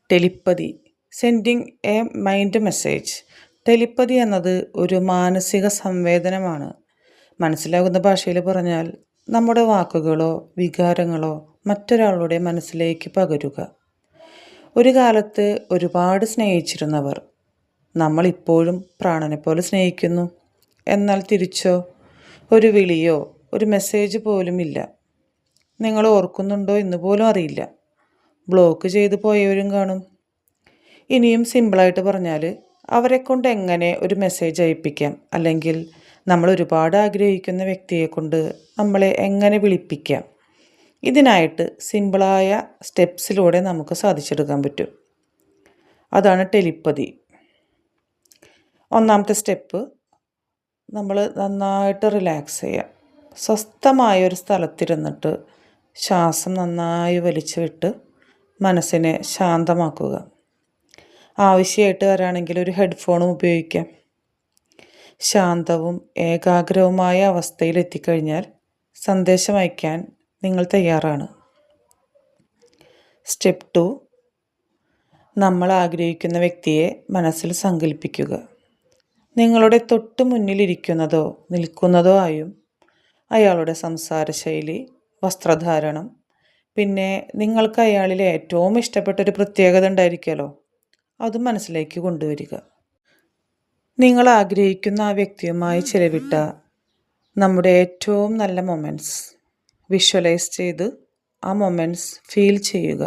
Telepathy sending A mind message. Telepathy എന്നത് ഒരു മാനസിക സംവേദനമാണ്. മനസ്സിലാകുന്ന ഭാഷയിൽ പറഞ്ഞാൽ നമ്മുടെ വാക്കുകളോ വികാരങ്ങളോ മറ്റൊരാളുടെ മനസ്സിലേക്ക് പകരുക. ഒരു കാലത്ത് ഒരുപാട് സ്നേഹിച്ചിരുന്നവർ നമ്മളിപ്പോഴും പ്രാണനെ പോലെ സ്നേഹിക്കുന്നു. എന്നാൽ തിരിച്ചോ ഒരു വിളിയോ ഒരു മെസ്സേജ് പോലും ഇല്ല. നിങ്ങൾ ഓർക്കുന്നുണ്ടോ എന്ന് പോലും അറിയില്ല. ബ്ലോക്ക് ചെയ്തു പോയവരും കാണും. ഇനിയും സിമ്പിളായിട്ട് പറഞ്ഞാൽ അവരെക്കൊണ്ട് എങ്ങനെ ഒരു മെസ്സേജ് അയപ്പിക്കാം, അല്ലെങ്കിൽ നമ്മൾ ഒരുപാട് ആഗ്രഹിക്കുന്ന വ്യക്തിയെ കൊണ്ട് നമ്മളെ എങ്ങനെ വിളിപ്പിക്കാം, ഇതിനായിട്ട് സിമ്പിളായ സ്റ്റെപ്സിലൂടെ നമുക്ക് സാധിച്ചെടുക്കാൻ പറ്റും. അതാണ് ടെലിപ്പതി. ഒന്നാമത്തെ സ്റ്റെപ്പ്, നമ്മൾ നന്നായിട്ട് റിലാക്സ് ചെയ്യുക. സ്വസ്ഥമായൊരു സ്ഥലത്തിരുന്നിട്ട് ശ്വാസം നന്നായി വലിച്ചു വിട്ട് മനസ്സിനെ ശാന്തമാക്കുക. ആവശ്യമായിട്ട് വരാണെങ്കിൽ ഒരു ഹെഡ്ഫോണും ഉപയോഗിക്കാം. ശാന്തവും ഏകാഗ്രവുമായ അവസ്ഥയിൽ എത്തിക്കഴിഞ്ഞാൽ സന്ദേശം അയക്കാൻ നിങ്ങൾ തയ്യാറാണ്. സ്റ്റെപ്പ് 2, നമ്മൾ ആഗ്രഹിക്കുന്ന വ്യക്തിയെ മനസ്സിൽ സങ്കല്പിക്കുക. നിങ്ങളുടെ തൊട്ട് മുന്നിലിരിക്കുന്നതോ നിൽക്കുന്നതോ ആയും അയാളുടെ സംസാരശൈലി, വസ്ത്രധാരണം, പിന്നെ നിങ്ങൾക്ക് അയാളിൽ ഏറ്റവും ഇഷ്ടപ്പെട്ടൊരു പ്രത്യേകത ഉണ്ടായിരിക്കുമല്ലോ, അതും മനസ്സിലേക്ക് കൊണ്ടുവരിക. നിങ്ങൾ ആഗ്രഹിക്കുന്ന ആ വ്യക്തിയുമായി ചിലവിട്ട നമ്മുടെ ഏറ്റവും നല്ല മൊമെൻറ്റ്സ് വിഷ്വലൈസ് ചെയ്ത് ആ മൊമെൻറ്റ്സ് ഫീൽ ചെയ്യുക.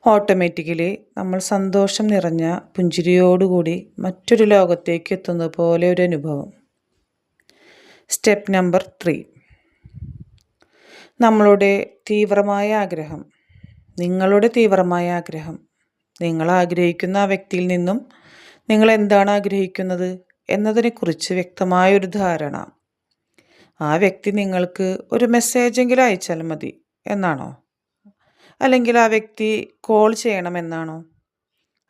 ഓട്ടോമാറ്റിക്കലി നമ്മൾ സന്തോഷം നിറഞ്ഞ പുഞ്ചിരിയോടുകൂടി മറ്റൊരു ലോകത്തേക്ക് എത്തുന്നത് പോലെ ഒരു അനുഭവം. സ്റ്റെപ്പ് നമ്പർ 3, നിങ്ങളുടെ തീവ്രമായ ആഗ്രഹം, നിങ്ങൾ ആഗ്രഹിക്കുന്ന ആ വ്യക്തിയിൽ നിന്നും നിങ്ങൾ എന്താണ് ആഗ്രഹിക്കുന്നത് എന്നതിനെക്കുറിച്ച് വ്യക്തമായൊരു ധാരണ. ആ വ്യക്തി നിങ്ങൾക്ക് ഒരു മെസ്സേജെങ്കിലും അയച്ചാൽ മതി എന്നാണോ, അല്ലെങ്കിൽ ആ വ്യക്തി കോൾ ചെയ്യണമെന്നാണോ,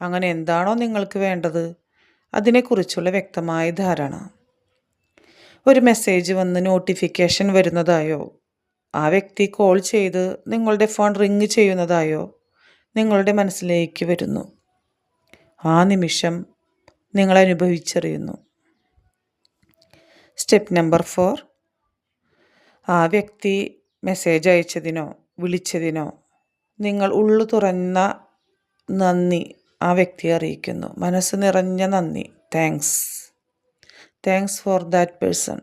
അങ്ങനെ എന്താണോ നിങ്ങൾക്ക് വേണ്ടത് അതിനെക്കുറിച്ചുള്ള വ്യക്തമായ ധാരണ. ഒരു മെസ്സേജ് വന്ന് നോട്ടിഫിക്കേഷൻ വരുന്നതായോ, ആ വ്യക്തി കോൾ ചെയ്ത് നിങ്ങളുടെ ഫോൺ റിങ് ചെയ്യുന്നതായോ നിങ്ങളുടെ മനസ്സിലേക്ക് വരുന്നു. ആ നിമിഷം നിങ്ങൾ അനുഭവിച്ചറിയുന്നു. സ്റ്റെപ്പ് നമ്പർ 4, ആ വ്യക്തി മെസ്സേജ് അയച്ചതിനോ വിളിച്ചതിനോ നിങ്ങൾ ഉള്ളു തുറന്ന നന്ദി ആ വ്യക്തിയെ അറിയിക്കുന്നു. മനസ്സ് നിറഞ്ഞ നന്ദി. Thanks for that person.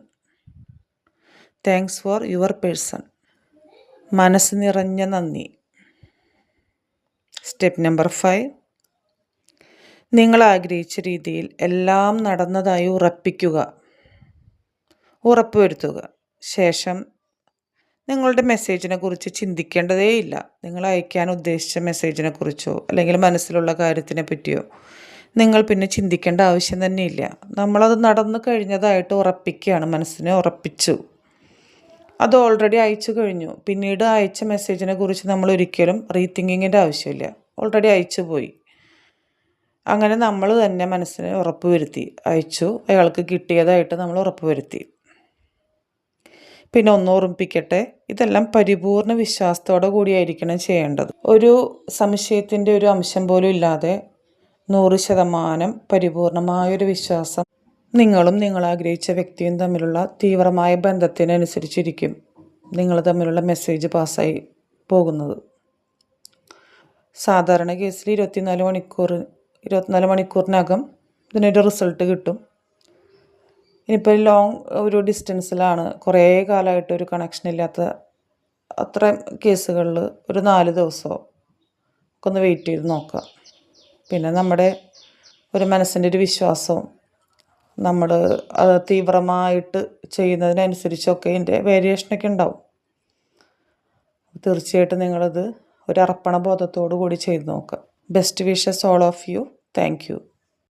Thanks for your person. മനസ്സ് നിറഞ്ഞ നന്ദി. സ്റ്റെപ്പ് നമ്പർ 5, നിങ്ങൾ ആഗ്രഹിച്ച രീതിയിൽ എല്ലാം നടന്നതായി ഉറപ്പുവരുത്തുക. ശേഷം നിങ്ങളുടെ മെസ്സേജിനെ കുറിച്ച് ചിന്തിക്കേണ്ടതേയില്ല. നിങ്ങൾ അയക്കാൻ ഉദ്ദേശിച്ച മെസ്സേജിനെ കുറിച്ചോ അല്ലെങ്കിൽ മനസ്സിലുള്ള കാര്യത്തിനെ പറ്റിയോ നിങ്ങൾ പിന്നെ ചിന്തിക്കേണ്ട ആവശ്യം തന്നെയില്ല. നമ്മളത് നടന്നു കഴിഞ്ഞതായിട്ട് ഉറപ്പിക്കുകയാണ്. മനസ്സിനെ ഉറപ്പിച്ചു, അത് ഓൾറെഡി അയച്ചു കഴിഞ്ഞു. പിന്നീട് അയച്ച മെസ്സേജിനെ കുറിച്ച് നമ്മൾ ഒരിക്കലും റീതിങ്കിങ്ങിൻ്റെ ആവശ്യമില്ല. ഓൾറെഡി അയച്ചു പോയി. അങ്ങനെ നമ്മൾ തന്നെ മനസ്സിനെ ഉറപ്പുവരുത്തി അയച്ചു, അയാൾക്ക് കിട്ടിയതായിട്ട് നമ്മൾ ഉറപ്പുവരുത്തി. പിന്നെ ഓർമ്മിപ്പിക്കട്ടെ, ഇതെല്ലാം പരിപൂർണ വിശ്വാസത്തോടെ കൂടിയായിരിക്കണം ചെയ്യേണ്ടത്. ഒരു സംശയത്തിൻ്റെ ഒരു അംശം പോലും ഇല്ലാതെ 100% പരിപൂർണമായൊരു വിശ്വാസം നിങ്ങളും നിങ്ങൾ ആഗ്രഹിച്ച വ്യക്തിയും തമ്മിലുള്ള തീവ്രമായ ബന്ധത്തിനനുസരിച്ചിരിക്കും നിങ്ങൾ തമ്മിലുള്ള മെസ്സേജ് പാസ്സായി പോകുന്നത്. സാധാരണ കേസിൽ 24 മണിക്കൂറിനകം ഇതിനൊരു റിസൾട്ട് കിട്ടും. ഇനിയിപ്പോൾ ലോങ് ഒരു ഡിസ്റ്റൻസിലാണ്, കുറേ കാലമായിട്ട് ഒരു കണക്ഷൻ ഇല്ലാത്ത അത്ര കേസുകളിൽ ഒരു 4 ദിവസമോ ഒക്കെ ഒന്ന് വെയിറ്റ് ചെയ്ത് നോക്കുക. പിന്നെ നമ്മുടെ ഒരു മനസ്സിൻ്റെ ഒരു വിശ്വാസവും നമ്മൾ അത് തീവ്രമായിട്ട് ചെയ്യുന്നതിനനുസരിച്ചൊക്കെ ഇതിൻ്റെ വേരിയേഷനൊക്കെ ഉണ്ടാവും. തീർച്ചയായിട്ടും നിങ്ങളത് ഒരു അർപ്പണ ബോധത്തോടു കൂടി ചെയ്ത് നോക്കുക. Best wishes all of you. Thank U.